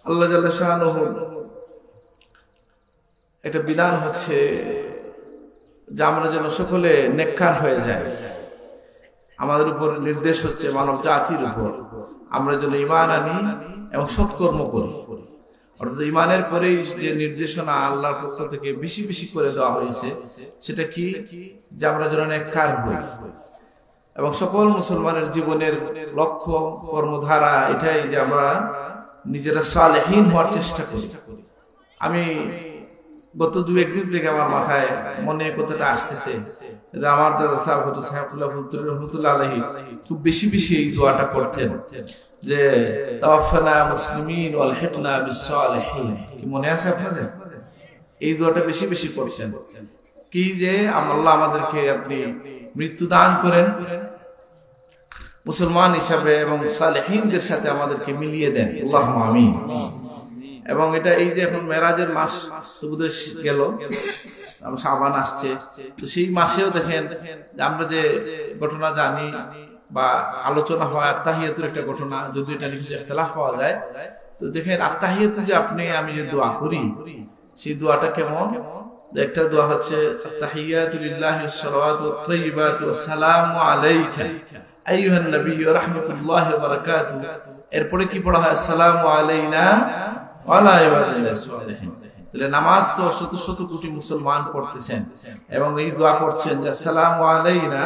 আল্লাহ জাল্লা শাআনুহু একটা বিধান হচ্ছে যে আমরা যেন সকলে নেককার হয়ে যাই। আমাদের উপর নির্দেশ হচ্ছে মানব জাতির উপর আমরা যেন ঈমান আনি এবং সৎকর্ম করি। অর্থাৎ ঈমানের পরেই যে নির্দেশনা আল্লাহর পক্ষ থেকে বেশি বেশি করে দেওয়া হয়েছে সেটা কি, যে আমরা যেন নেককার হই। এবং সকল মুসলমানের জীবনের লক্ষ্য কর্মধারা এটাই যে আমরা নিজেরা সালেহীন হওয়ার চেষ্টা করি। আমি গত 2-1 দিন থেকে আমার মাথায় মনে কথাটা আসতেছে যে আমার দাদা সাহেব হযরত সাইফুল্লাহ ফুলতুরি রাহমাতুল্লাহ আলাইহি খুব বেশি বেশি এই দোয়াটা করতেন যে তাওয়াফানা মুসলিমিন ওয়াল হিকনা বিস সালিহিন। কি মনে আছে আপনাদের? এই দোয়াটা বেশি বেশি করতেন কি যে আল্লাহ আমাদেরকে আপনি মৃত্যু দান করেন মুসলমান হিসাবে এবং সালেহিনদের সাথে আমাদেরকে মিলিয়ে দেন, আল্লাহুম্মা আমিন। এবং এটা এই যে এখন মেরাজের মাস তো বোধহয় গেল, শাবান আসছে, তো সেই মাসেও দেখেন আমরা যে ঘটনা জানি বা আলোচনা হয় আত্তাহিয়াতুর একটা ঘটনা, যদি এটা নিয়ে ইখতিলাফ পাওয়া যায়, তো দেখেন আত্তাহিয়াতু যে আমি যে দোয়া করি সেই দোয়াটা কেমন। একটা দোয়া হচ্ছে আত্তাহিয়াতু লিল্লাহি ওয়াস সালাওয়াতু ওয়াত তাইয়্যিবাতু ওয়াস সালামু আলাইকা আইয়ুহান নাবিয়্যু ওয়া রাহমাতুল্লাহি ওয়া বারাকাতুহু। এরপরে কি পড়া হয়? আসসালামু আলাইনা ওয়া আলা ইবাদিল্লাহিস সালিহিন। তাহলে নামাজ তো শত শত কোটি মুসলমান পড়তেছেন এবং এই দোয়া করছেন যে আসসালামু আলাইনা,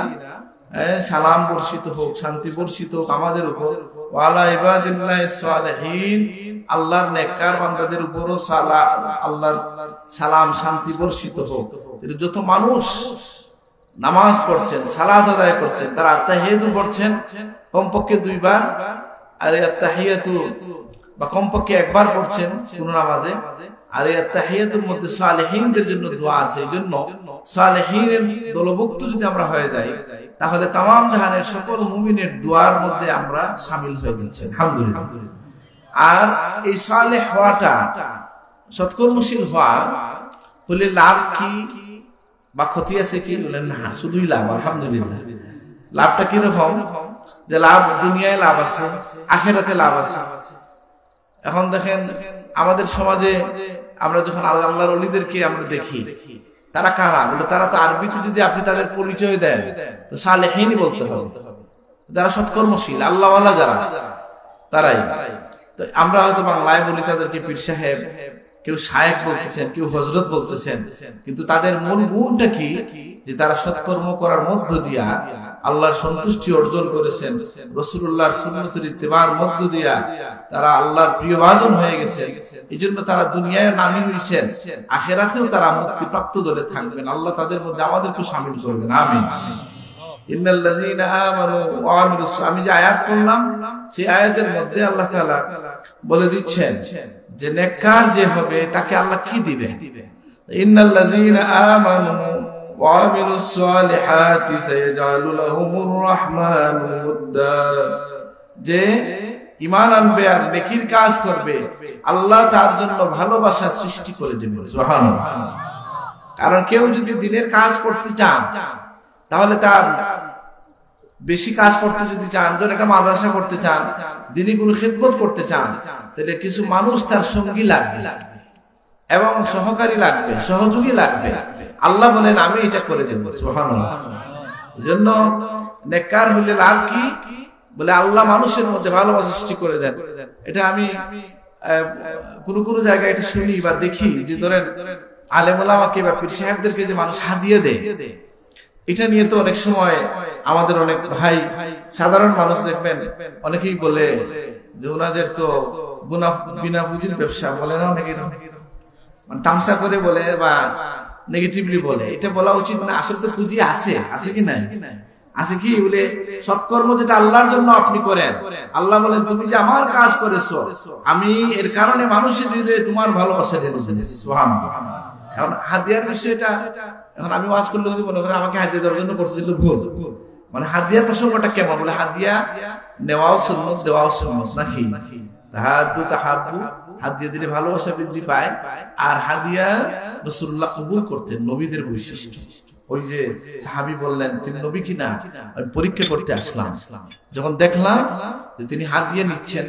সালাম বর্ষিত হোক, শান্তি বর্ষিত হোক আমাদের উপর, ওয়া আলা ইবাদিল্লাহিস সালিহিন, আল্লাহর নেককার বান্দাদের উপরও আল্লাহর সালাম শান্তি বর্ষিত হোক। যত মানুষ নামাজ পড়ছেন, সালাত আদায় করছেন, তারা আত্তাহিয়াতু পড়ছেন কমপক্ষে 2 বার, আর আত্তাহিয়াতু বা কমপক্ষে 1 বার পড়ছেন কোন নামাজে। আর এই আত্তাহিয়াতুর মধ্যে সালেহিনদের জন্য দোয়া আছে। এই জন্য সালেহিনের দলভুক্ত যদি আমরা হয়ে যাই তাহলে তামাম জাহানের সকল মুমিনের দোয়ার মধ্যে আমরা শামিল হয়ে যাচ্ছি, আলহামদুলিল্লাহ। আর এই সালেহ হওয়াটা, সৎকর্মশীল হওয়া হলে লাভ কি বা ক্ষতি আছে কি? বলেন না, শুধুই লাভ, আলহামদুলিল্লাহ। লাভটা কিরকম? যে লাভ দুনিয়ায় লাভ আছে, আখিরাতে লাভ আছে। এখন দেখেন আমাদের সমাজে আমরা যখন আল্লাহর ওলিদেরকে আমরা দেখি, তারা কারা? বলে তারা তো আরবিতে যদি আপনি তাদের পরিচয় দেন তো সালেহিনই বলতে হবে, যারা সৎকর্মশীল আল্লাহওয়ালা যারা, তারাই। তো আমরা হয়তো বাংলায় বলি তাদেরকে পীর সাহেব, কেউ শায়েখ বলতেছেন, কেউ হযরত বলতেছেন, কিন্তু তাদের মূল গুণটা কি? যে তারা সৎকর্ম করার মধ্য দিয়া আল্লাহর সন্তুষ্টি অর্জন করেছেন, রাসূলুল্লাহর সুন্নতের ইত্তেবার মধ্য দিয়া তারা আল্লাহর প্রিয়ভাজন হয়ে গেছেন। এইজন্য তারা দুনিয়ায় নামী হইছেন, আখিরাতেও তারা মুক্তিপ্রাপ্ত দলে থাকবেন। আল্লাহ তাদের মধ্যে আমাদেরকে শামিল করবেন, আমিন। ইন্নাল্লাযীনা আমানু ওয়া আমিলুস, আমি যে আয়াত পড়লাম সেই আয়াতের মধ্যে আল্লাহ তাআলা বলে দিচ্ছেন যে নেককার যে হবে তাকে আল্লাহ কি দিবে। ইন্নাল্লাযীনা আমানু ওয়া আমিলুস সালিহাতি সায়াজআলু লাহুমুর রাহমানু উদ্দা, যে ঈমান আনবে আর নেকির কাজ করবে আল্লাহ তার জন্য ভালোবাসা সৃষ্টি করে দেবেন, সুবহানাল্লাহ। কারণ কেউ যদি দিনের কাজ করতে চান তাহলে তার বেশি কাজ করতে যদি চান, ধর একটা মাদ্রাসা করতে চান, দিনই কোনো খিদমত করতে চান, তাহলে কিছু মানুষ তার সঙ্গী লাগবে এবং সহকারী লাগবে, সহযোগী লাগবে। আল্লাহ বলেন আমি এটা করে দেব, সুবহানাল্লাহ। এজন্য নেককার হইলে লাভ কি? বলে আল্লাহ মানুষের মধ্যে ভালোবাসা সৃষ্টি করে দেন। এটা আমি কোন কোন জায়গায় এটা শুনি বা দেখি যে ধরেন আলেম ওলামাকে বা পীর সাহেবদেরকে যে মানুষ হাদিয়া দেয়, এটা নিয়ে তো অনেক সময় আমাদের অনেক ভাই সাধারণ মানুষ দেখবেন অনেকেই বলে যে ওনাদের তো বিনা পুঁজির ব্যবসা, বলে না অনেকে, মানে তামসা করে বলে বা নেগেটিভলি বলে। এটা বলা উচিত না, আসলে তো পুঁজি আছে, আছে কি নাই? আছে কি? বলে সৎকর্ম যেটা আল্লাহর জন্য আপনি করেন, আল্লাহ বলেন তুমি যে আমার কাজ করেছো আমি এর কারণে মানুষের হৃদয়ে তোমার ভালোবাসা ঢেলেছি, সুবহানাল্লাহ। এখন হাদিয়ার বিষয়টা, এখন আমি ওয়াজ করলে যদি মনে করেন আমাকে হাদিয়া দেওয়ার জন্য করছিল, ভুল। মানে হাদিয়ার প্রসঙ্গটা কেমন? বলে হাদিয়া নেওয়াও সুন্নাত, দেওয়াও সুন্নাত, নাকি? তাহাদ্দু তাহাব্বু, হাদিয়া দিলে ভালোবাসা বৃদ্ধি পায়। আর হাদিয়া রাসূলুল্লাহ কবুল করতেন, নবীদের বৈশিষ্ট্য। ওই যে সাহাবী বললেন তিনি নবী কিনা, আমি পরীক্ষা করতে আসলাম। যখন দেখলাম যে তিনি হাত দিয়ে নিচ্ছেন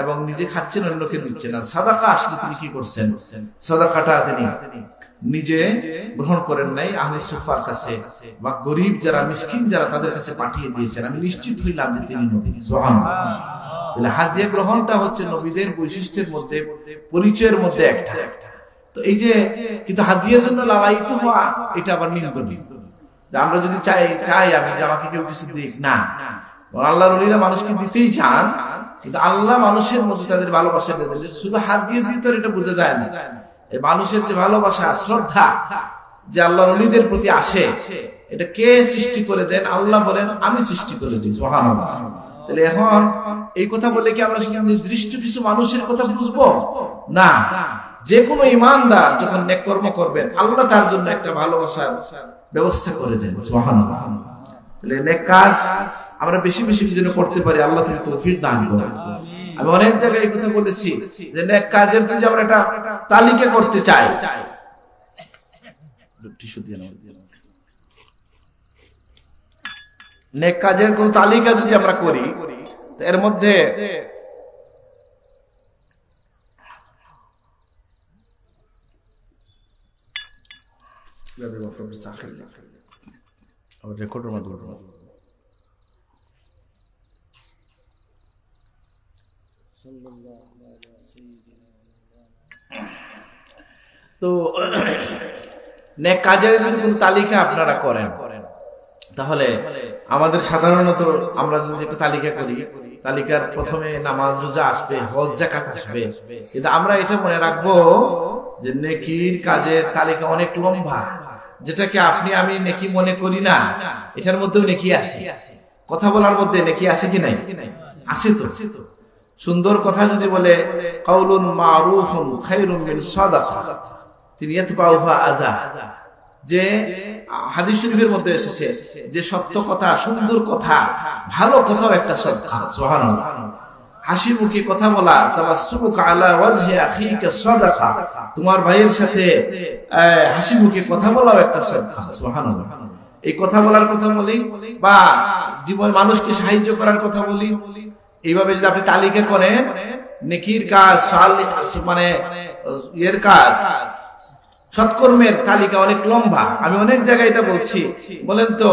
এবং নিজে খাচ্ছেন, অন্যকে নিচ্ছেন, আর সাদাকা আসলে তিনি কি করছেন, সাদাকাটা তিনি নিজে গ্রহণ করেন নাই, আহলে সুফার কাছে বা গরিব যারা মিসকিন যারা তাদের কাছে পাঠিয়ে দিয়েছেন। আমি নিশ্চিত হইলাম যে তিনি নবী। সুবহানাল্লাহ। তাহলে হাদিয়া গ্রহণটা হচ্ছে নবীদের বৈশিষ্ট্যের মধ্যে, পরিচয়ের মধ্যে একটা। তো এই যে কিন্তু হাদিয়ার জন্য লালায়িত হওয়া এটা আবার নিন্দনীয়। আমরা যদি চাই আমি যে আমাকে কেউ কিছু দিক, না, আল্লাহর ওলিরা মানুষকে দিতেই চান, কিন্তু আল্লাহ মানুষের মধ্যে তাদের ভালোবাসা দিয়েছে। শুধু হাত দিয়ে দিতে এটা বোঝা যায় না। এই মানুষের যে ভালোবাসা, শ্রদ্ধা যে আল্লাহর ওলিদের প্রতি আসে, এটা কে সৃষ্টি করে দেন? আল্লাহ বলেন আমি সৃষ্টি করে দিই। সুবহানাল্লাহ। তাহলে এখন এই কথা বলে কি আমরা নির্দিষ্ট কিছু মানুষের কথা বুঝবো? না, যে কোনো ইমানদার যখন নেক কর্ম করবেন আল্লাহ তার জন্য একটা ভালোবাসার ব্যবস্থা করে দেন। সুবহানাল্লাহ। তাহলে নেক কাজ আমরা বেশি বেশি যেন করতে পারি, আল্লাহ তুমি তৌফিক দান করুন। আমি অনেক জায়গায় এই কথা বলেছি যে নেক কাজের যদি আমরা একটা তালিকা করতে চাই, নেক কাজের কোন তালিকা যদি আমরা করি, এর মধ্যে তো নেক কাজের যদি কোন তালিকা আপনারা করেন, তাহলে আমাদের সাধারণত আমরা যদি একটা তালিকা করি, তালিকার প্রথমে নামাজ রোজা আসবে, হজ যাকাত আসবে, কিন্তু আমরা এটা মনে রাখবো যে নেকির কাজের তালিকা অনেক লম্বা, যেটাকে আপনি আমি নেকি মনে করি না, এটার মধ্যেও নেকি আছে। কথা বলার মধ্যে নেকি আছে কি নাই? আছে তো। সুন্দর কথা যদি বলে কাউলুন মারুফুন খায়রুম মিন সাদাকা তিনি ইয়াতবাউহা আযা, যে হাদিস শরীফের মধ্যে এসেছে যে সত্য কথা, সুন্দর কথা, ভালো কথাও একটা সদকা। সুবহানাল্লাহ। হাসি মুখে কথা বলা, তাবাসসুমুকা আলা ওয়াজহি আখিকা সাদাকা, তোমার ভাইয়ের সাথে হাসি মুখে কথা বলাও একটা সদকা। সুবহানাল্লাহ। এই কথা বলার কথা বলি বা জীবন মানুষকে সাহায্য করার কথা বলি, এইভাবে যদি আপনি তালিকা করেন নেকির কাজ, মানে এর কাজ, সৎকর্মের তালিকা অনেক লম্বা। আমি অনেক জায়গায় এটা বলছি। বলেন তো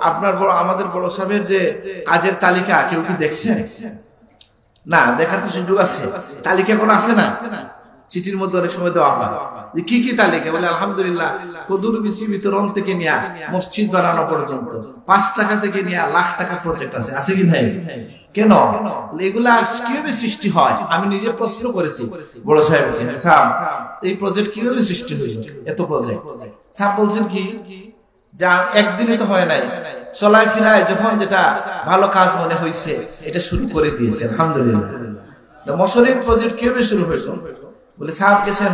আপনার বড়, আমাদের বড় সাহেবের যে কাজের তালিকা কেউ কি দেখছেন? না, দেখার তো সুযোগ আছে। তালিকা কোনো আছে না? চিঠির মধ্যে অনেক সময় দেওয়া হয় যে কি কি তালিকা, বলে আলহামদুলিল্লাহ কদুর বিচি বিতরণ থেকে নিয়ে মসজিদ বানানো পর্যন্ত 5 টাকা থেকে নিয়ে লাখ টাকা প্রজেক্ট আছে। আছে কি নাই? কেন এগুলা কিভাবে সৃষ্টি হয়? আমি নিজে প্রশ্ন করেছি বড় সাহেবকে, স্যার এই প্রজেক্ট কিভাবে সৃষ্টি হয়েছে? এত প্রজেক্ট স্যার বলছেন কি যা একদিনে তো হয় নাই, চলায় ফিরায় যখন যেটা ভালো কাজ মনে হয়েছে এটা শুরু করে দিয়েছে। আলহামদুলিল্লাহ। মশারির প্রজেক্ট কিভাবে শুরু হয়েছে? বলে সাহেব গেছেন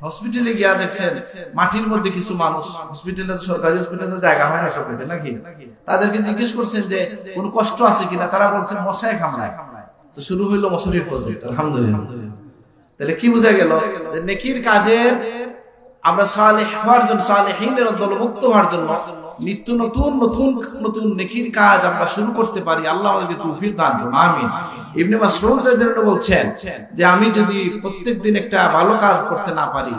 হসপিটালে গিয়া দেখছেন মাটির মধ্যে কিছু মানুষ, হসপিটালে সরকারি হসপিটালে জায়গা হয় না সবকিছু নাকি, তাদেরকে জিজ্ঞেস করছেন যে কোনো কষ্ট আছে কিনা, তারা বলছেন মশায় কামড়ায়। তো শুরু হইলো মশারির প্রজেক্ট। আলহামদুলিল্লাহ। তাহলে কি বোঝা গেল? নেকির কাজের আমরা সালেহ হওয়ার জন্য, সালেহীনের দলভুক্ত হওয়ার জন্য নিত্য নতুন নতুন নতুন নেকির কাজ আমরা শুরু করতে পারি। আল্লাহ আমাদেরকে তৌফিক দান করুন। আমিন। ইবনে মাসউদ রাদিয়াল্লাহু আনহু বলছেন যে আমি যদি প্রত্যেকদিন একটা ভালো কাজ করতে না পারি,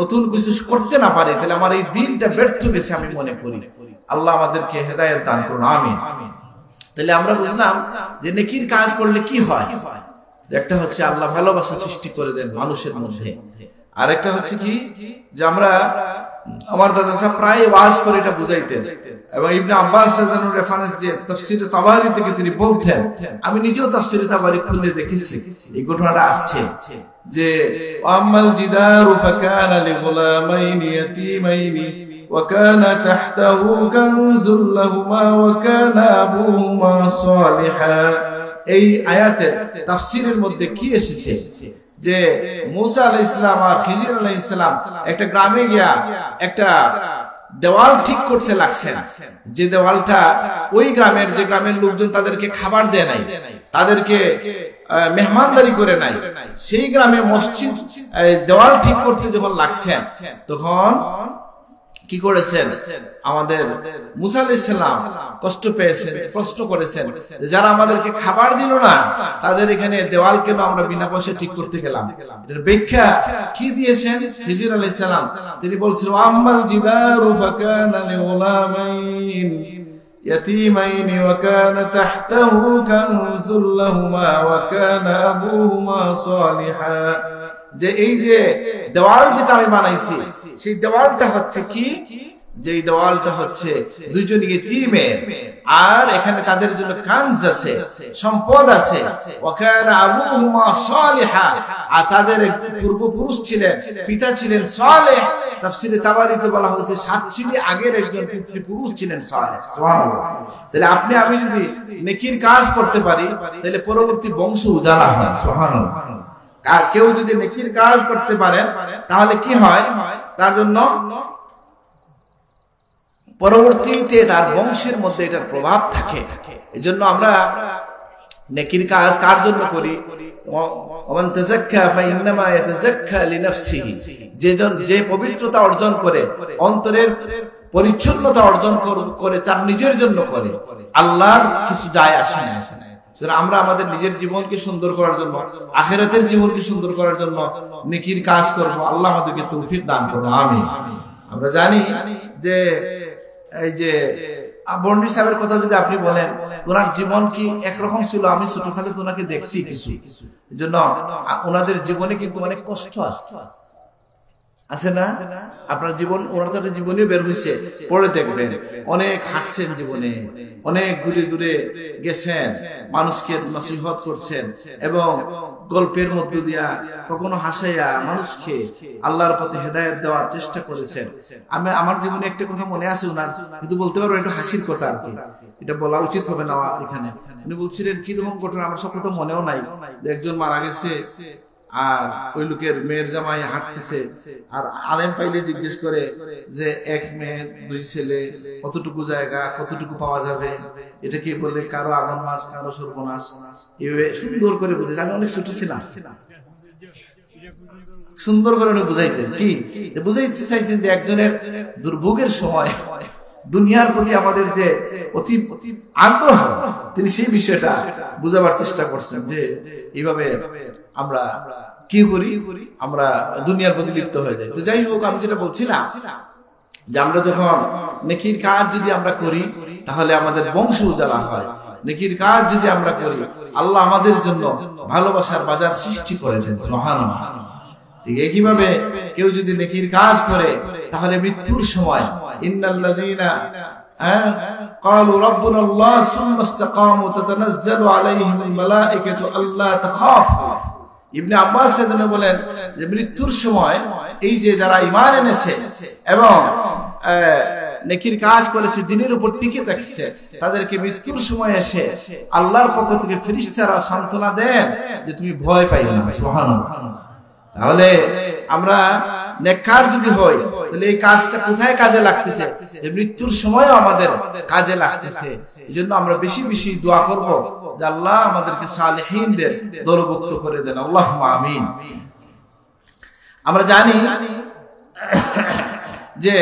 নতুন কিছু করতে না পারি, তাহলে আমার এই দিনটা ব্যর্থ গেছে আমি মনে করি। আল্লাহ আমাদেরকে হেদায়েত দান করুন। আমিন। তাহলে আমরা বুঝলাম যে নেকির কাজ করলে কি হয়। একটা হচ্ছে আল্লাহ ভালোবাসা সৃষ্টি করে দেন মানুষের মধ্যে, আর একটা হচ্ছে কি যে আমরা, আমার দাদা সাহেব প্রায় ওয়াজ করে এটা বুঝাইতেন, এবং ইবনে আব্বাস রাদিয়াল্লাহু রেফারেন্স দিয়ে তাফসীরে তাবারি থেকে তিনি বলতেন, আমি নিজেও তাফসীরে তাবারি খুলে দেখেছি, এই ঘটনাটা আসছে যে আম্মাল জিদারু ফাকানা লিগুলামাইনি ইয়াতীমাইনি ওয়া কানা তাহতাহু কানজুল লাহুমা ওয়া কানা আবুহুমা সালিহা। এই আয়াতের তাফসীরের মধ্যে কি এসেছে যে মূসা আলাইহিস সালাম আর খিজির আলাইহিস সালাম একটা গ্রামে গিয়া একটা দেওয়াল ঠিক করতে লাগছেন, যে দেওয়ালটা ওই গ্রামের, যে গ্রামের লোকজন তাদেরকে খাবার দেয় নাই, তাদেরকে মেহমানদারি করে নাই, সেই গ্রামে মসজিদ দেওয়াল ঠিক করতে যখন লাগছেন তখন কি করেছেন, আমাদের মুসা আলাইহিস সালাম কষ্ট পেয়েছেন, প্রশ্ন করেছেন যারা আমাদেরকে খাবার দিল না তাদের এখানে দেওয়াল কেন আমরা বিনা পয়সা ঠিক করতে গেলাম। এটার ব্যাখ্যা কি দিয়েছেন হিজর আলাইহিস সালাম? তিনি বলছেন আম্মাল জিদারু ফাকানা লিগুলামাইন ইয়াতীমাইন ওয়া কানা তাহতাহু কানজুল লাহুমা ওয়া কানা আবুহুমা সালিহা। যে এই যে দেওয়াল যেটা আমি বানাইছি সেই দেওয়ালটা হচ্ছে কি, যে দেওয়ালটা হচ্ছে দুইজন ইতিমের, আর এখানে তাদের জন্য কানজ আছে, সম্পদ আছে। ওয়া কানা আবুহুমা সালিহা, আর তাদের পূর্বপুরুষ ছিলেন, পিতা ছিলেন সালেহ। তাফসীরে তাবারিতে বলা হয়েছে 7 ছিলি আগের একজন পিতৃপুরুষ ছিলেন সালেহ। সুবহানাল্লাহ। তাহলে আপনি আমি যদি নেকির কাজ করতে পারি তাহলে পরবর্তী বংশ উজালা হয়। সুবহানাল্লাহ। আর কেউ যদি নেকির কাজ করতে পারেন তাহলে কি হয়, তার জন্য পরবর্তীতে তার বংশের মধ্যে এটার প্রভাব থাকে। এজন্য আমরা নেকির কাজ কার জন্য করি? ওমান তাযাক্কা ফাইন্নামা ইয়াতাযাক্কা লিনাফসিহি। যে পবিত্রতা অর্জন করে, অন্তরের পরিচ্ছন্নতা অর্জন করে তার নিজের জন্য করে, আল্লাহর কিছু যায় আসে না। আমরা আমাদের নিজের জীবনকে সুন্দর করার জন্য, আখিরাতের জীবনকে সুন্দর করার জন্য নেকির কাজ করব। আল্লাহ আমাদেরকে তৌফিক দান করুন, আমিন। আমরা জানি যে এই যে বন্ডি সাহেবের কথা যদি আপনি বলেন, ওনার জীবন কি একরকম ছিল? আমি ছোটখাটো ওনাকে দেখছি কিছু, এজন্য ওনাদের জীবনে কিন্তু অনেক কষ্ট আছে না? আপনার জীবন, ওনার তো জীবনে বের হয়েছে, পড়ে দেখবেন অনেক হাঁটছেন জীবনে, অনেক দূরে দূরে গেছেন, মানুষকে নসিহত করছেন এবং গল্পের মধ্য দিয়া কখনো হাসাইয়া মানুষকে আল্লাহর পথে হেদায়েত দেওয়ার চেষ্টা করেছেন। আমার জীবনে একটা কথা মনে আছে ওনার, কিন্তু বলতে পারবো একটু হাসির কথা আর কি, এটা বলা উচিত হবে না এখানে। উনি বলছিলেন কিরকম ঘটনা, আমার সব কথা মনেও নাই, একজন মারা গেছে আর ওই লোকের মেয়ের জামাই হাঁটতেছে, আর আলেম পাইলে জিজ্ঞেস করে যে এক মেয়ে 2 ছেলে, কতটুকু জায়গা, কতটুকু পাওয়া যাবে, এটা কি বলে কারো আগাম মাস, কারো সর্বনাশ, এভাবে সুন্দর করে বুঝেছে। আমি অনেক ছোট ছিলাম, সুন্দর করে উনি বুঝাইতেন। কি বুঝাইতে চাইতেন? যে একজনের দুর্ভোগের সময় দুনিয়ার প্রতি আমাদের যে অতি আগ্রহ, তিনি সেই বিষয়টা বুঝাবার চেষ্টা করছেন যে এইভাবে আমরা কি করি, আমরা দুনিয়ার প্রতি লিপ্ত হয়ে যাই। তো যাই হোক, আমি যেটা বলছিলাম যে আমরা যখন নেকির কাজ যদি আমরা করি তাহলে আমাদের বংশ উজালা হয়। নেকির কাজ যদি আমরা করি আল্লাহ আমাদের জন্য ভালোবাসার বাজার সৃষ্টি করে দেন। সুবহানাল্লাহ। ঠিক একইভাবে কেউ যদি নেকির কাজ করে তাহলে মৃত্যুর সময় ইন্নাল্লাযীনা قالوا ربنا الله ثم استقاموا تتنزل عليهم الملائكة ألا تخافوا। ইবনে আব্বাস বলেন যে মৃত্যুর সময় এই যে যারা ঈমান এনেছে এবং নেকির কাজ করেছে, দিনের উপর টিকে থাকছে, তাদেরকে মৃত্যুর সময় এসে আল্লাহর পক্ষ থেকে ফেরেশতারা সান্ত্বনা দেন যে তুমি ভয় পাইও না। সুবহানাল্লাহ। তাহলে আমরা নেককার যদি হই তাহলে এই কাজটা কোথায় কাজে লাগতেছে? যে মৃত্যুর সময়ও আমাদের কাজে লাগতেছে। এজন্য আমরা বেশি বেশি দোয়া করব যে আল্লাহ আমাদেরকে সালেহীনদের দলভুক্ত করে দেন, আল্লাহুম্মা আমিন। আমরা জানি যে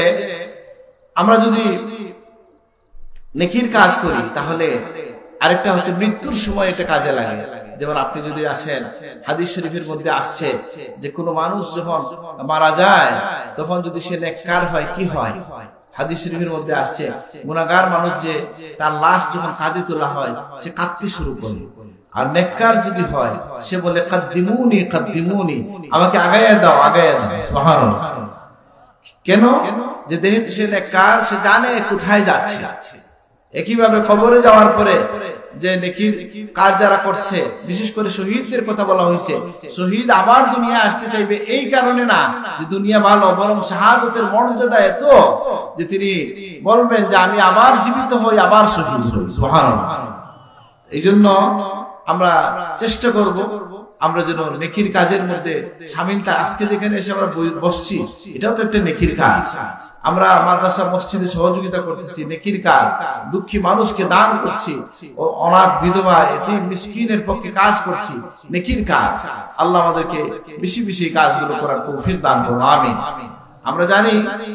আমরা যদি নেকির কাজ করি তাহলে আরেকটা হচ্ছে মৃত্যুর সময় এটা কাজে লাগে। যেমন আপনি যদি আসেন, হাদিস শরীফের মধ্যে আসছে যে কোনো মানুষ যখন মারা যায় তখন যদি সে নেককার হয় কি হয়? হাদিস শরীফের মধ্যে আসছে গুনাহগার মানুষ যে তার লাশ যখন কাঁধে তোলা হয় সে কাঁদতে শুরু করে, আর নেককার যদি হয় সে বলে কাদ্দিমুনি কাদ্দিমুনি, আমাকে আগায়া দাও আগায়া দাও। সুবহানাল্লাহ। কেন? যে যেহেতু সে নেককার, সে জানে কোথায় যাচ্ছে। একইভাবে কবরে যাওয়ার পরে যে নেকির কাজ যারা করছে, বিশেষ করে শহীদদের কথা বলা হয়েছে, শহীদ আবার দুনিয়া আসতে চাইবে এই কারণে না যে দুনিয়া ভালো, বরং শাহাদাতের মর্যাদা এত যে তিনি বলবেন যে আমি আবার জীবিত হই, আবার শহীদ হই। সুবহানাল্লাহ। এই জন্য আমরা চেষ্টা করব আমরা যেন নেকির কাজের মধ্যে শামিল থাকি। আজকে যেখানে এসে আমরা বসছি এটাও তো একটা নেকির কাজ। আমরা মাদ্রাসা মসজিদে সহযোগিতা করতেছি, নেকির কাজ। দুঃখী মানুষকে দান করছি, অনাথ বিধবা এতিম মিসকিনের পক্ষে কাজ করছি, নেকির কাজ। আল্লাহ আমাদেরকে বেশি বেশি কাজগুলো করার তৌফিক দান করুন, আমিন। আমরা জানি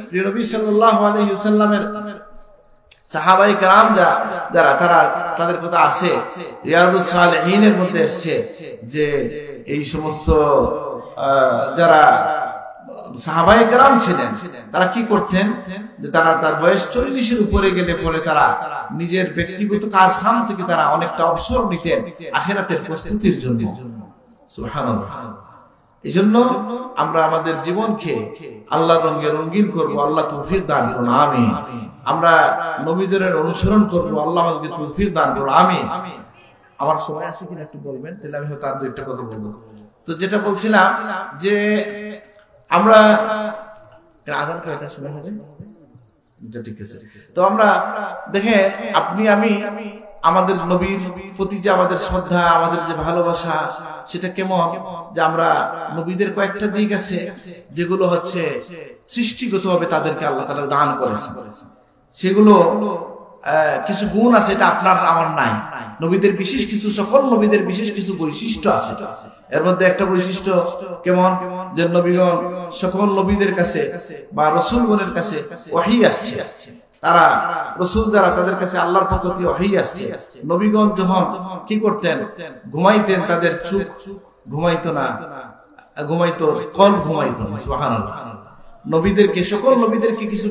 প্রিয় নবী সাল্লাল্লাহু আলাইহি ওয়াসাল্লামের সাহাবায়ে কেরাম যারা তাদের কথা আছে রিয়াদুস সালিহিনের মধ্যে এসেছে যে এই সমস্ত যারা সাহাবায়ে কেরাম ছিলেন তারা কি করতেন যে তার বয়স 40-এর উপরে গেলে পরে তারা নিজের ব্যক্তিগত কাজ কাম থেকে তারা অনেকটা অবসর নিতেন আখিরাতের প্রস্তুতির জন্য। সুবহানাল্লাহ। এজন্য আমরা আমাদের জীবনকে আল্লাহর রঙে রঙিন করব, আল্লাহ তৌফিক দান করুন, আমিন। আমরা নবীদের অনুসরণ করব, আল্লাহ আমাদেরকে তৌফিক দান করুন, আমিন। আমার সময় আছে কিনা একটু বলবেন, তাহলে আমি হয়তো আর দুইটা কথা বলবো। তো যেটা বলছিলাম যে আমরা আযান কয়টার সময় হবে, ঠিক আছে। তো আমরা দেখেন আপনি আমি আমাদের নবীর প্রতি যে আমাদের শ্রদ্ধা, আমাদের যে ভালোবাসা, সেটা কেমন যে আমরা নবীদের কয়েকটা দিক আছে যেগুলো হচ্ছে সৃষ্টিগতভাবে তাদেরকে আল্লাহ তাআলা দান করেছেন। সেগুলো কিছু গুণ আছে, এটা আপনার আমার নাই। নবীদের বিশেষ কিছু, সকল নবীদের বিশেষ কিছু বৈশিষ্ট্য আছে। এর মধ্যে একটা বৈশিষ্ট্য কেমন যে নবীগণ সকল নবীদের কাছে বা রাসূলগণের কাছে ওহী আসছে। তারা রাসূল যারা তাদের কাছে আল্লাহর পক্ষ থেকে ওহী আসছে। নবীগণ যখন কি করতেন, ঘুমাইতেন, তাদের চোখ ঘুমাইতো না, ঘুমাইতো কলব ঘুমাইতো না। সুবহানাল্লাহ। নবীদেরকে, সকল নবীদেরকে কিছু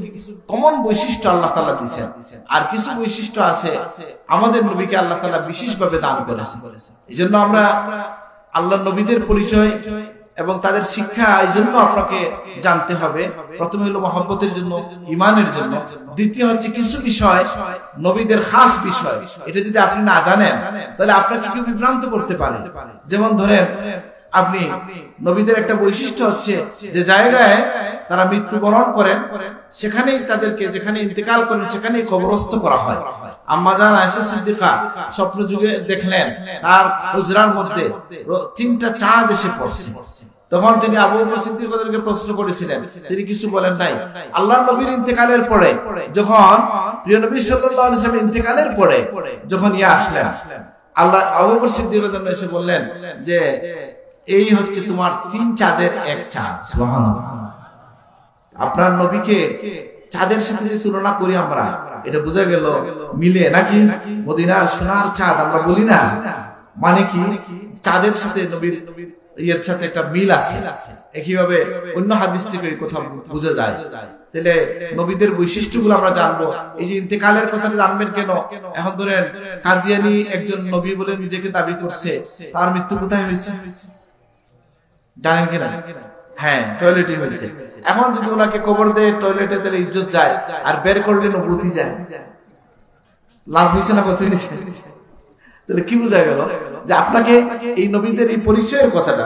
কমন বৈশিষ্ট্য আল্লাহ তাআলা দিয়েছেন, আর কিছু বৈশিষ্ট্য আছে আমাদের নবীকে আল্লাহ তাআলা বিশেষভাবে দান করেছেন। এজন্য আমরা আল্লাহর নবীদের পরিচয় এবং তাদের শিক্ষা এই জন্য আপনাকে জানতে হবে। প্রথমে হলো মহব্বতের জন্য, ঈমানের জন্য। দ্বিতীয় হচ্ছে কিছু বিষয় নবীদের খাস বিষয়, এটা যদি আপনি না জানেন তাহলে আপনাকে কেউ বিভ্রান্ত করতে পারে। যেমন ধরেন আপনি নবীদের একটা বৈশিষ্ট্য হচ্ছে যে জায়গায় তারা মৃত্যুবরণ করেন সেখানেই তাদেরকে, যেখানে ইন্তেকাল করেন সেখানেই কবরস্থ করা হয়। আম্মা জান আয়েশা সিদ্দিকা স্বপ্ন যুগে দেখলেন তার হুজরার মধ্যে 3টা চাঁদ এসে পড়ছে। তখন তিনি আবু বকর সিদ্দিককে প্রশ্ন করেছিলেন, তিনি কিছু বলেন নাই। আল্লাহর নবীর ইন্তেকালের পরে, যখন প্রিয় নবী সাল্লাল্লাহু আলাইহি ওয়াসাল্লাম ইন্তেকালের পরে যখন আসলেন, আল্লাহ আবু বকর সিদ্দিকের জন্য এসে বললেন যে এই হচ্ছে তোমার 3 চাঁদের এক চাঁদ। সুবহানাল্লাহ। আপনার নবীকে চাঁদের সাথে যে তুলনা করি আমরা, এটা বোঝা গেল মিলে নাকি? মদিনার সোনার চাঁদ আমরা বলি না, মানে কি চাঁদের সাথে নবীর এর সাথে একটা মিল আছে। একইভাবে অন্য হাদিস থেকে এই কথা বোঝা যায়। তাহলে নবীদের বৈশিষ্ট্যগুলো আমরা জানবো। এই যে ইন্তেকালের কথা জানবেন কেন? এখন ধরেন কাদিয়ানী একজন নবী বলে নিজেকে দাবি করছে, তার মৃত্যু কোথায় হয়েছে জানেন কিনা? হ্যাঁ, টয়লেটে হয়েছে। এখন যদি ওনাকে কবর দেয় টয়লেটে, তাহলে ইজ্জত যায়, আর বের করলে নবুতি যায়। লাভ হয়েছে না? কথা হয়েছে। তাহলে কি বোঝা গেল যে আপনাকে এই নবীদের এই পরিচয়ের কথাটা,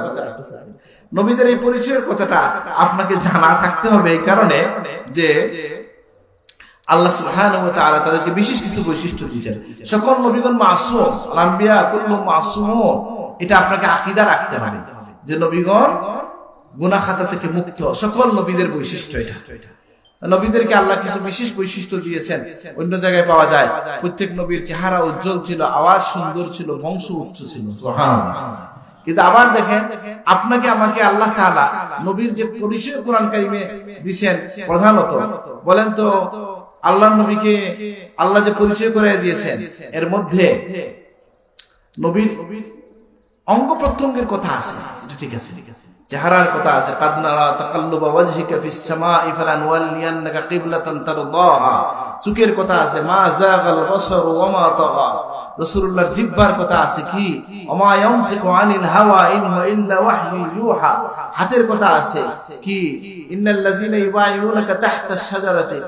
নবীদের এই পরিচয়ের কথাটা আপনাকে জানা থাকতে হবে। এই কারণে যে আল্লাহ সুবহানাহু ওয়া তাআলা তাদেরকে বিশেষ কিছু বৈশিষ্ট্য দিয়েছেন। সকল নবীগণ মাসুম, আম্বিয়া কুল্লুহুম মাসুমুন। এটা আপনাকে আকীদা রাখতে হবে যে নবীগণ গুনাহ খাতা থেকে মুক্ত। সকল নবীদের বৈশিষ্ট্য এটা। নবীদেরকে আল্লাহ কিছু বিশেষ বৈশিষ্ট্য দিয়েছেন, অন্য জায়গায় পাওয়া যায়। প্রত্যেক নবীর চেহারা উজ্জ্বল ছিল, আওয়াজ সুন্দর ছিল, বংশ উচ্চ ছিল। সুবহানাল্লাহ। কিন্তু আবার দেখেন আপনাকে আমাকে আল্লাহ তাআলা নবীর যে পরিচয় কোরআন কারীমে দিয়েছেন, প্রধানত বলেন তো আল্লাহর নবীকে আল্লাহ যে পরিচয় করে দিয়েছেন, এর মধ্যে নবীর অঙ্গ প্রত্যঙ্গের কথা আছে। ঠিক আছে, চেহারার কথা আছে। কাদ নারা তাকাল্লুবা ওয়াজহিকা ফিস সামাই ফালানুওয়াল্লিয়ান্নাকা কিবলাতান তারদাহা। চোখের কথা আছে, মা যাগাল বাসারু ওয়া মা তাগা। রাসূলুল্লাহর জিহ্বার কথা আছে কি, ওমা ইয়ানতিকু আনিল হাওয়া ইন হুয়া ইল্লা ওয়াহয়ু ইউহা। হাতের কথা আছে কি, ইন্নাল লাযিনা ইউবাইউনাকা তাহতা আশ-শাজারাতি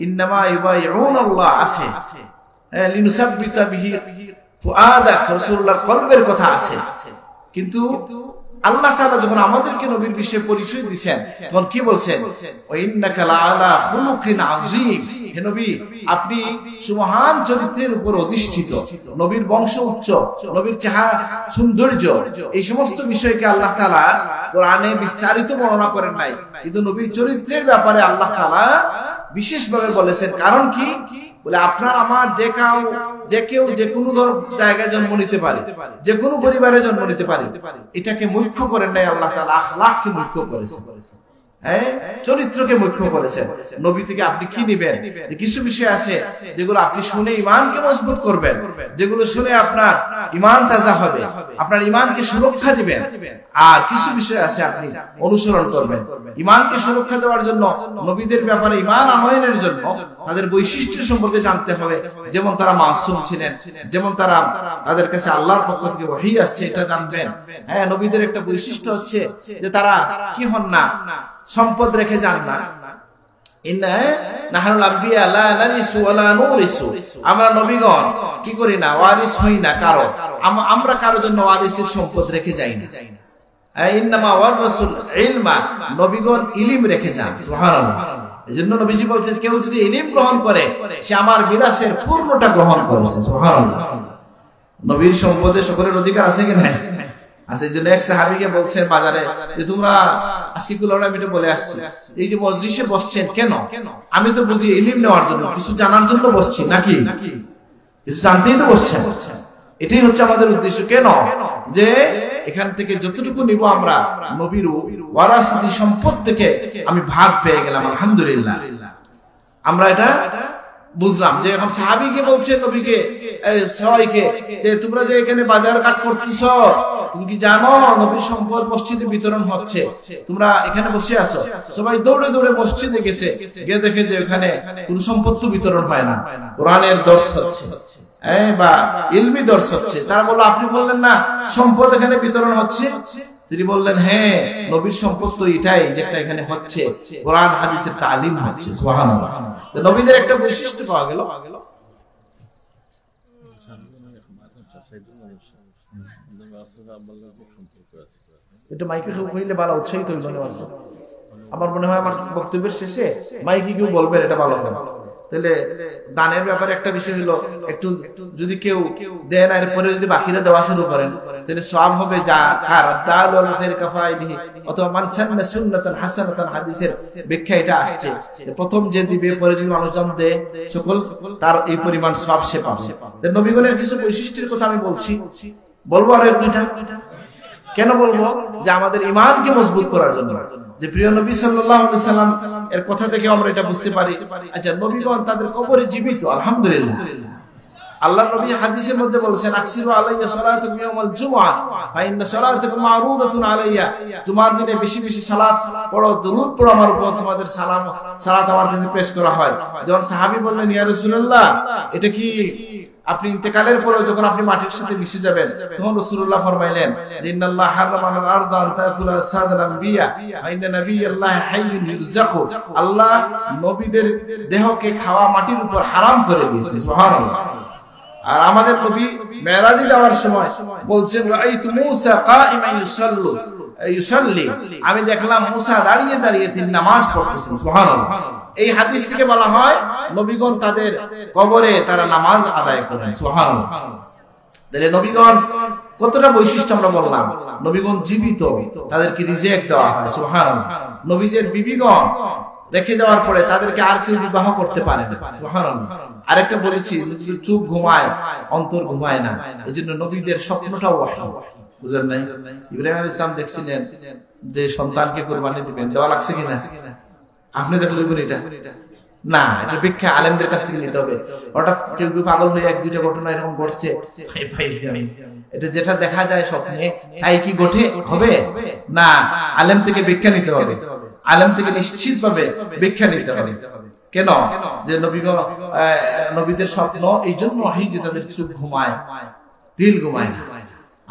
ইন্নামা ইউবাইউনাল্লাহ আছে। লিনুসাব্বিতা বিহি ফুআদাক। রাসূলুল্লাহর কলবের কথা আছে। কিন্তু আল্লাহ তাআলা যখন আমাদেরকে নবীর বিষয়ে পরিচয় দিয়েছেন, তখন কি বলছেন? ওয়া ইন্নাকা লাআলা খুলুকিন আযীম। হে নবী, আপনি সুমহান চরিত্রের উপর অধিষ্ঠিত। নবীর বংশ উচ্চ, নবীর চেহারা সৌন্দর্য, এই সমস্ত বিষয়কে আল্লাহ তাআলা কোরআনে বিস্তারিত বর্ণনা করেন নাই, কিন্তু নবীর চরিত্রের ব্যাপারে আল্লাহ তাআলা বিশেষভাবে বলেছেন। কারণ কি বলে, আপনার আমার যে কেউ যে কোনো জায়গায় জন্ম নিতে পারে, যে কোনো পরিবারে জন্ম নিতে পারে, এটাকে মুখ্য করেন নাই আল্লাহ তাআলা, আখলাককে মুখ্য করেছেন। চরিত্রকে মুখ্য করেছেন। নবী থেকে আপনি কি নিবেন? কিছু বিষয় আছে যেগুলো আপনি শুনে ইমানকে মজবুত করবেন, যেগুলো শুনে আপনার ইমান তাজা হবে, আপনার ইমানকে সুরক্ষা দিবেন। আর কিছু বিষয় আছে আপনি অনুসরণ করবেন। ইমানকে সুরক্ষা দেওয়ার জন্য, নবীদের ব্যাপারে ইমান আনয়নের জন্য তাদের বৈশিষ্ট্য সম্পর্কে জানতে হবে। যেমন তারা মাসুম ছিলেন, যেমন তাদের কাছে আল্লাহর পক্ষ থেকে ওহী আসছে, এটা জানবেন। নবীদের একটা বৈশিষ্ট্য হচ্ছে যে তারা কি হন না, সম্পদ রেখে যান না। আমরা নবীগণ কি করি না, ওয়ারিস হই না কারো, আমরা কারোর জন্য ওয়ারিসের সম্পদ রেখে যাই না। নবীগণ ইলম রেখে যান। সুবহানাল্লাহ। এজন্য নবীজি বলছেন, কেউ যদি ইলম গ্রহণ করে সে আমার মিরাসের পূর্ণটা গ্রহণ করেছে। সুবহানাল্লাহ। নবীর সম্পদে সকলের অধিকার আছে কি নাই? আছে। এই জন্য এক সাহাবীকে বলছেন বাজারে যে তোমরা আজকে আমি এটা বলে আসছি, এই যে মজলিসে বসছেন কেন? আমি তো বুঝি ইলম নেওয়ার জন্য, কিছু জানার জন্য বসছি, নাকি কিছু জানতেই তো বসছেন। এটাই হচ্ছে আমাদের উদ্দেশ্য। কেন? যে এখান থেকে যতটুকু নিব আমরা নবীর ওয়ারাসাতি সম্পদ থেকে আমি ভাগ পেয়ে গেলাম, আলহামদুলিল্লাহ। আমরা এটা বুঝলাম যে এখন সাহাবীকে বলছেন নবীকে, সবাইকে, যে তোমরা যে এখানে বাজার কাট করতেছ, তুমি কি জানো নবীর সম্পদ মসজিদে বিতরণ হচ্ছে? তোমরা এখানে বসে আছো, সবাই দৌড়ে দৌড়ে মসজিদে গেছে, গিয়ে দেখে যে ওখানে কোন সম্পদ তো বিতরণ হয় না, কোরআনের দর্শ হচ্ছে বা ইলমি দর্শ হচ্ছে। তারা বললো, আপনি বললেন না সম্পদ এখানে বিতরণ হচ্ছে? তিনি বললেন, হ্যাঁ, নবীর সম্পদ তো এটাই যেটা এখানে হচ্ছে, কোরআন হাদিসের তালিম হচ্ছে। সুবহানাল্লাহ। নবীদের একটা বৈশিষ্ট্য পাওয়া গেল। এটা মাইকে হইলে ভালো, উৎসাহিত আমার মনে হয় আমার বক্তব্যের শেষে মাইকে কেউ বলবেন, এটা ভালো হবে। তাহলে দানের ব্যাপারে একটা বিষয় হলো, একটু যদি কেউ দেন এরপরে যদি বাকিরা দেওয়া শুরু করেন তাহলে সওয়াব হবে। যা অথবা মান সান্না সুন্নাতান হাসানাতান, হাদিসের ব্যাখ্যা এটা আসছে, প্রথম যে দিবে পরে যদি মানুষজন দেয় সকল তার এই পরিমাণ সওয়াব সে পাবে। নবীগণের কিছু বৈশিষ্ট্যের কথা আমি বলবো আর এক দুইটা। কেন বলবো? যে আমাদের ঈমানকে মজবুত করার জন্য। যে প্রিয় নবী সাল্লাল্লাহু আলাইহি সাল্লাম এর কথা থেকে আমরা এটা বুঝতে পারি, আচ্ছা নবীগণ তাদের কবরে জীবিত, আলহামদুলিল্লাহ। আল্লাহ নবী হাদিসের মধ্যে বলেছেন, আকসিরু আলাইয়া সালাতু ইয়াউমাল জুমআহ ফা ইন্না সালাতাকুম মা'রুদাতুন আলাইয়া। জুমার দিনে বেশি বেশি সালাত পড়ো, দরুদ পড়ো, আমার উপর তোমাদের সালাত আমার কাছে পেশ করা হয়। যখন সাহাবী বললেন, ইয়া রাসূলুল্লাহ, এটা কি আপনি ইন্তেকালের পরে যখন আপনি মাটির সাথে মিশে যাবেন, তখন রাসূলুল্লাহ ফরমাইলেন, ইন্নাল্লাহ হারামা আলাল আরদা আন তাকুলা সাদাল আম্বিয়া ওয়া ইন্না নাবিয়াল্লাহি হাইয়ুন ইরযাকু। আল্লাহ নবীদের দেহকে খাওয়া মাটির উপর হারাম করে দিয়েছেন। সুবহানাল্লাহ। আর আমাদের নবী মেরাজে যাওয়ার সময় বলছেন, রাআইতু মূসা কাইমান ইউসাল্লি, আমি দেখলাম মুসা দাঁড়িয়ে দাঁড়িয়ে তিনি নামাজ পড়তেছেন। সুবহানাল্লাহ। এই হাদিস থেকে বলা হয় নবীগণ তাদের কবরে তারা নামাজ আদায় করেন। সুবহানাল্লাহ। তাহলে নবীগণ কতটা বৈশিষ্ট্য আমরা বললাম। নবীগণ জীবিত, তাদেরকে রিজিক দেওয়া হয়। সুবহানাল্লাহ। নবীদের বিবিগণ রেখে যাওয়ার পরে তাদেরকে আর কেউ বিবাহ করতে পারে না। সুবহানাল্লাহ। আরেকটা বলেছি, চোখ ঘুমায় অন্তর ঘুমায় না, এজন্য নবীদের স্বপ্নটাও ওয়াহী। বুঝেন নাই? ইব্রাহিম আলাইহিস সালাম দেখছিলেন যে সন্তানকে কুরবানি দিবেন, দেওয়া লাগছে কিনা? আপনি দেখলেন এটা না, এটা ব্যাখ্যা আলেমদের কাছ থেকে নিতে হবে। হঠাৎ কেউ কেউ পাগল হয়ে এক দুইটা ঘটনা এরকম ঘটছে, এটা যেটা দেখা যায় স্বপ্নে তাই কি ঘটে হবে না, আলেম থেকে ব্যাখ্যা নিতে হবে। আলেম থেকে নিশ্চিত ভাবে ব্যাখ্যা নিতে হবে। কেন? যে নবীদের স্বপ্ন এই জন্য যে তাদের চোখ ঘুমায়, দিল ঘুমায় না।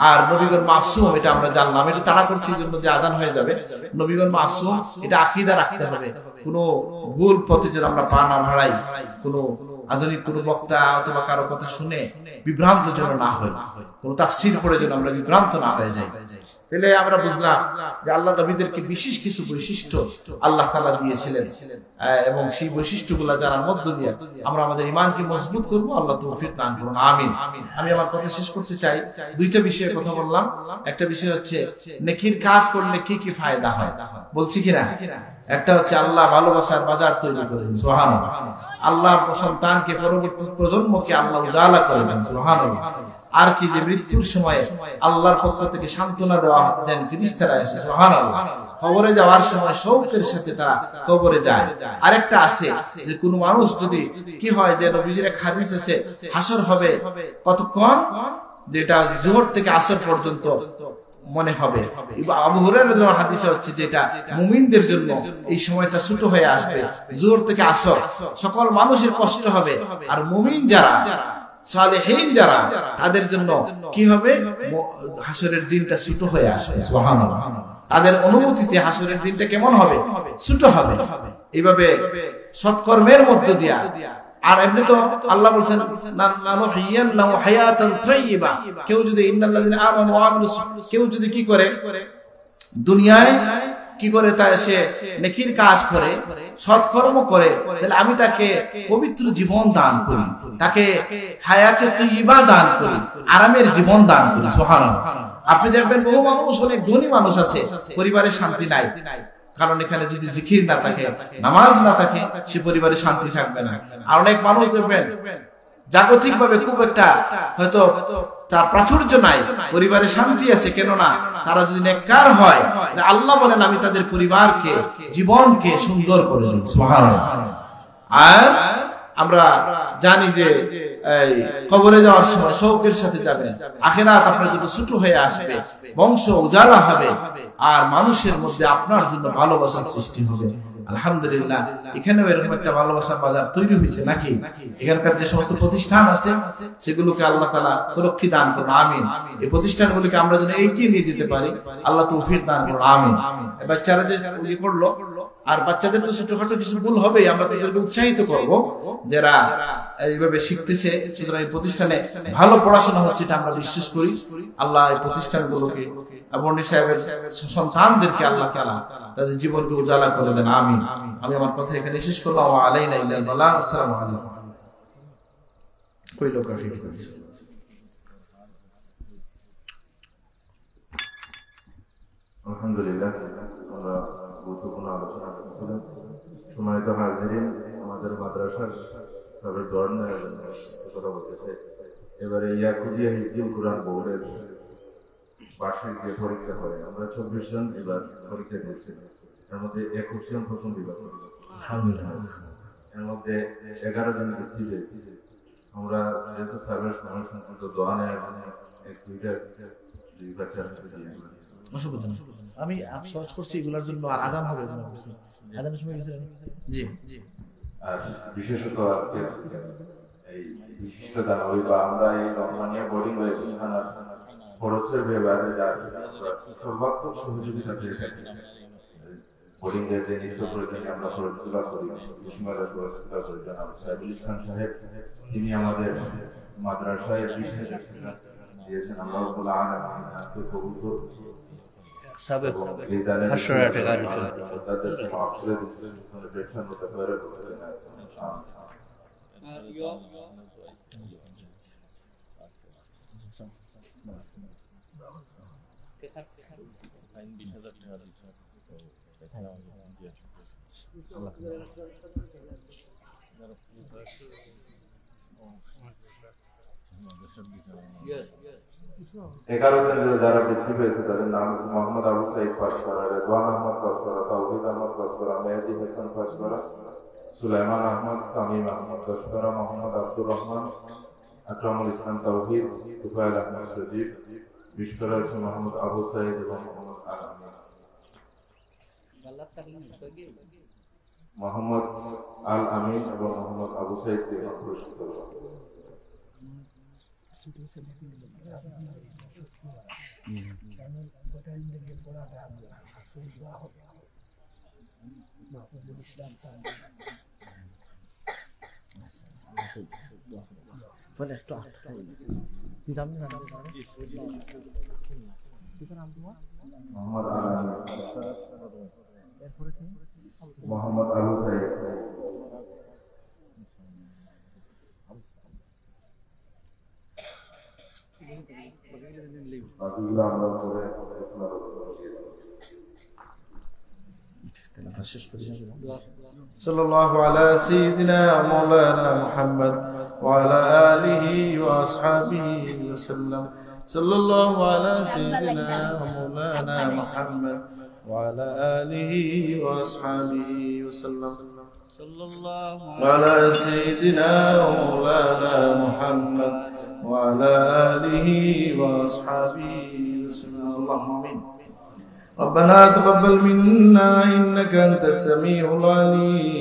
আর নবীগণ মাসুম, এটা আমরা জানলাম। এটা তাড়া করছি এই জন্য যে আজান হয়ে যাবে। নবীগণ মাসুম, এটা আকীদা রাখতে হবে। কোনো ভুল পথে যেন আমরা পা না ভাড়াই, কোনো আধুনিক কোনো বক্তা অথবা কারো কথা শুনে বিভ্রান্ত যেন না হয়, কোনো তাফসীর পড়ে যেন আমরা বিভ্রান্ত না হয়ে যাই। তাহলে আমরা বুঝলাম যে আল্লাহ নবীদেরকে বিশেষ কিছু বৈশিষ্ট্য আল্লাহ তাআলা দিয়েছিলেন, এবং সেই বৈশিষ্ট্যগুলো জানার মধ্য দিয়ে আমরা আমাদের ঈমানকে মজবুত করব। আল্লাহ তৌফিক দান করুন, আমিন। আমি আমার কথা শেষ করতে চাই। দুইটা বিষয়ে কথা বললাম। একটা বিষয় হচ্ছে নেকির কাজ করলে কি কি ফায়দা হয়, বলছি কিনা? একটা হচ্ছে আল্লাহ ভালোবাসার বাজার তৈরি করেন। সুবহানাল্লাহ। আল্লাহ সন্তানকে, পরবর্তী প্রজন্মকে আল্লাহ উজালা করে দেন। সুবহানাল্লাহ। আর কি যে মৃত্যুর সময় আল্লাহর পক্ষ থেকে সান্ত্বনা দেওয়া দেন ফেরেশতারা এসে, সুবহানাল্লাহ। কবরে যাওয়ার সময় শৌকের সাথে তারা কবরে যায়। আরেকটা আছে যে কোন মানুষ যদি কি হয়, যে নবীজির এক হাদিস আছে, হাসর হবে কতক্ষণ, যেটা জোহর থেকে আসর পর্যন্ত মনে হবে। আবু হুরায়রা রাদিয়াল্লাহু আনহু হাদিসে হচ্ছে যে এটা মুমিনদের জন্য এই সময়টা ছোট হয়ে আসবে, জোহর থেকে আসর সকল মানুষের কষ্ট হবে, আর মুমিন যারা সালেহীন যারা তাদের জন্য কি হবে, হাসরের দিনটা ছোট হয়ে আসবে, সুবহানাল্লাহ। তাদের অনুভূতিতে হাসরের দিনটা কেমন হবে, ছোট হবে। এইভাবে সৎকর্মের মধ্য দিয়া, আর এমনি তো আল্লাহ বলেন নানুহিয়ান্নাহু হায়াতান তাইয়্যিবা, কেউ যদি ইন্নাল্লাযিনা আমানু ওয়া আমিলুস, কেউ যদি কি করে দুনিয়ায় কি করে, তা সে নেকির কাজ করে, সৎকর্ম করে, তাহলে আমি তাকে পবিত্র জীবন দান করি, তাকে হায়াতে তাইয়্যিবা দান করি, আরামের জীবন দান করি, সুবহানাল্লাহ। আপনি দেখবেন বহু মানুষ, অনেক ধনী মানুষ আছে, পরিবারে শান্তি নাই, কারণ এখানে যদি জিকির না থাকে, নামাজ না থাকে, সে পরিবারে শান্তি থাকবে না। আর অনেক মানুষ দেখবেন জাগতিক ভাবে খুব একটা হয়তো তার প্রাচুর্য নাই, পরিবারে শান্তি আছে, কেননা তারা যদি নেককার হয়, আল্লাহ বলেন আমি তাদের পরিবারকে, জীবনকে সুন্দর করে দিই, সুবহানাল্লাহ। আর আমরা জানি যে কবরে যাওয়ার সময় শৌকের সাথে যাবেন, আখিরাত আপনার জন্য ছোট হয়ে আসবে, বংশ উজালা হবে, আর মানুষের মধ্যে আপনার জন্য ভালোবাসার সৃষ্টি হবে। আলহামদুলিল্লাহ, এখানেও এরকম একটা ভালোবাসার বাজার তৈরি হয়েছে নাকি? এখানকার যে সমস্ত প্রতিষ্ঠান আছে সেগুলোকে আল্লাহ তাআলা তরক্কি দান করুন, আমিন। এই প্রতিষ্ঠানগুলোকে আমরা যেন এগিয়ে নিয়ে যেতে পারি, আল্লাহ তৌফিক দান করুন, আমিন। বাচ্চারা যে করলো, আর বাচ্চাদের তো ছোটখাটো কিছু ভুল হবে, আমরা তাদেরকে উৎসাহিত করব, যারা এইভাবে শিখতেছে, সুতরাং এই প্রতিষ্ঠানে ভালো পড়াশোনা হচ্ছে, এটা আমরা বিশ্বাস করি। আল্লাহ এই প্রতিষ্ঠানগুলোকে আবর্ণী সাহেবের সন্তানদেরকে আল্লাহ তাআলা তাদের জীবনকে উজালা করে দেন, আমিন। আমি আমার কথা এখানে শেষ করলাম। ওয়া আলাইনা ইল্লাল বালাগ। আসসালামু আলাইকুম। কই লোক আছে? আলহামদুলিল্লাহ, আমরা গুরুত্বপূর্ণ আলোচনা করছিলাম। সম্মানিত হাজিরিন, আমাদের মাদ্রাসার সাবেক গভর্নর কথা বলতেছে, এবারে ইয়াকুবিয়া হিফজুল কোরআন বোর্ডের বার্ষিক যে পরীক্ষা হয়, আমরা 24 জন এবার পরীক্ষা দিয়েছি। এর মধ্যে 21 জন প্রথম বিভাগ, এর মধ্যে 11 জন বৃত্তি পেয়েছি। আমরা যেহেতু সার্ভিস সময় সংক্রান্ত দোয়া নেওয়ার জন্য এক দুই বাচ্চা আমি সহজ করছি এগুলোর জন্য, আর আগাম হবে আগামের সময় গেছে। জি জি। আর বিশেষত আজকে এই বিশিষ্ট দানবী বা আমরা এই রহমানিয়া বোর্ডিং বা এতিমখানার খরচের ব্যাপারে সর্বাত্মক সহযোগিতা পেয়ে থাকি। বোর্ডিং এর যে নিত্য প্রয়োজনে আমরা খরচগুলো করি, কুসুমারা খরচগুলো করি, জনাব সাইদুল ইসলাম সাহেব, তিনি আমাদের মাদ্রাসায় 20,000 টাকা দিয়েছেন। আমরা বলে আনন্দ কবুল করব। সাবেক লিদানের হাসরা টাকা দিয়েছেন, তাদের মাফসুলে দিয়েছেন, মানে পেছন মতো করে বলছেন। Yes. 11 জন যারা বৃত্তি পেয়েছে তাদের নাম হচ্ছে মোহাম্মদ আবু সাইদ পাশকরা, রেদওয়ান আহমদ পাশকরা, তাওহিদ আহমদ পাশকরা, মেহেদি হাসান পাশকরা, সুলাইমান আহমদ, তামিম আহমদ পাশকরা, মোহাম্মদ আব্দুর রহমান, আকরামুল ইসলাম তাওহিদ, তুফাইল আহমদ সজীব। বিস্ফোরা হচ্ছে মোহাম্মদ আবু সাইদ এবং মোহাম্মদ আল আমিন। মোহাম্মদ আল আমিন এবং মোহাম্মদ আবু সাইদকে পুরস্কৃত করা হবে। মোহাম্মদ আল আমিন, মোহাম্মদ আবু সাইদ, বাকিগুলো আমরা পরে শেষ করি সাল্লাল্লাহু আলা সাইয়্যিদিনা মাওলানা মুহাম্মদ ওয়া আলা আলিহি ওয়া আসহাবিহি ওয়া সাল্লাম সাল্লাল্লাহু আলা সাইয়্যিদিনা মাওলানা মুহাম্মদ ওয়া আলা আলিহি ওয়া আসহাবিহি ওয়া সাল্লাম وعلى سيدنا ومولانا محمد وعلى آله وأصحابه وسلم اللهم آمين ربنا تقبل منا إنك أنت السميع العليم